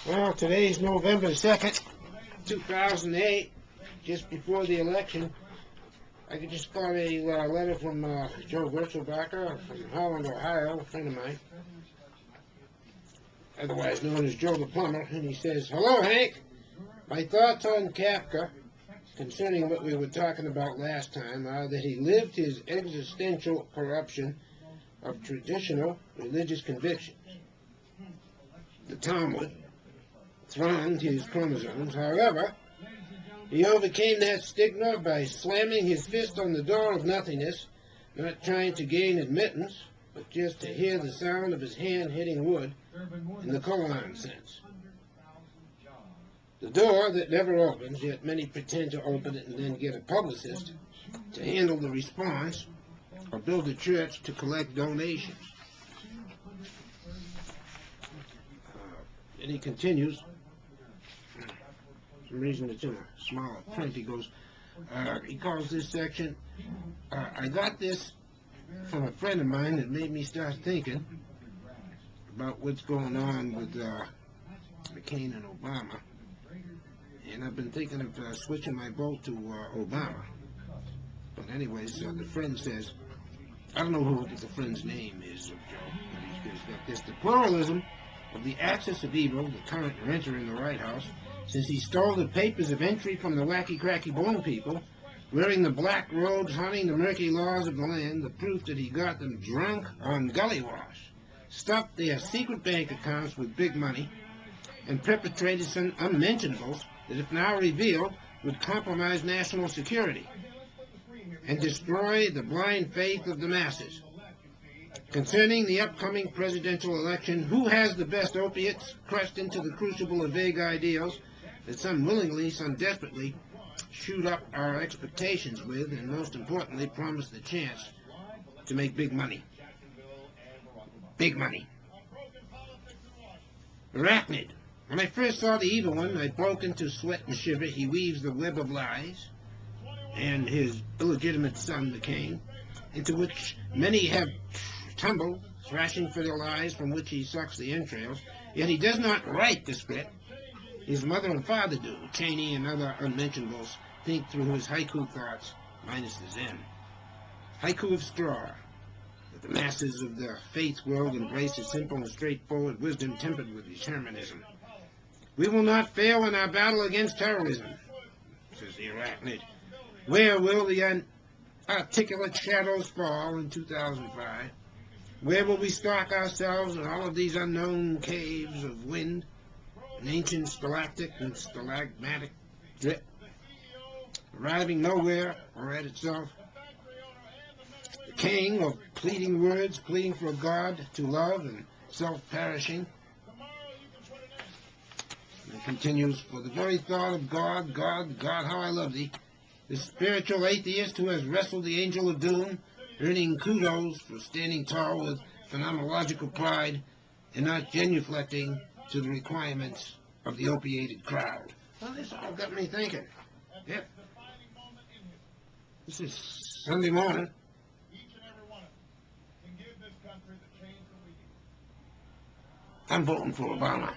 Well, today's November 2nd, 2008, just before the election. I just got a letter from Joe Wurzelbacher from Holland, Ohio, a friend of mine, otherwise known as Joe the Plumber, and he says, "Hello, Hank. My thoughts on Kafka concerning what we were talking about last time are that he lived his existential corruption of traditional religious convictions. The Talmud thronged his chromosomes. However, he overcame that stigma by slamming his fist on the door of nothingness, not trying to gain admittance, but just to hear the sound of his hand hitting wood in the koan sense. The door that never opens, yet many pretend to open it and then get a publicist to handle the response or build a church to collect donations." And he continues, for some reason it's in a smaller print, he goes, he calls this section, "I got this from a friend of mine that made me start thinking about what's going on with McCain and Obama. And I've been thinking of switching my vote to Obama." But anyways, the friend says, I don't know who the friend's name is of Joe, but he's got this: "The pluralism of the axis of evil, the current renter in the White House, since he stole the papers of entry from the wacky cracky bone people, wearing the black robes, haunting the murky laws of the land, the proof that he got them drunk on gully wash, stuffed their secret bank accounts with big money, and perpetrated some unmentionables that, if now revealed, would compromise national security and destroy the blind faith of the masses. Concerning the upcoming presidential election, who has the best opiates crushed into the crucible of vague ideals that some willingly, some desperately shoot up our expectations with, and most importantly promise the chance to make big money. Big money. Arachnid. When I first saw the evil one, I broke into sweat and shiver. He weaves the web of lies, and his illegitimate son, McCain, into which many have tumbled, thrashing for their lives, from which he sucks the entrails. Yet he does not write the script. His mother and father do. Cheney and other unmentionables think through his haiku thoughts, minus the Zen. Haiku of straw, that the masses of the faith world embrace a simple and straightforward wisdom tempered with determinism. We will not fail in our battle against terrorism," says the Arachnid. "Where will the articulate shadows fall in 2005? Where will we stalk ourselves in all of these unknown caves of wind, an ancient stalactic and stalagmatic drip, arriving nowhere or at itself? The king of pleading words, pleading for God to love and self-perishing." And it continues, "For the very thought of God, God, God, how I love thee, this spiritual atheist who has wrestled the angel of doom, earning kudos for standing tall with phenomenological pride and not genuflecting to the requirements of the opiated crowd." Well, this all got me thinking. Yep. This is Sunday morning. I'm voting for Obama.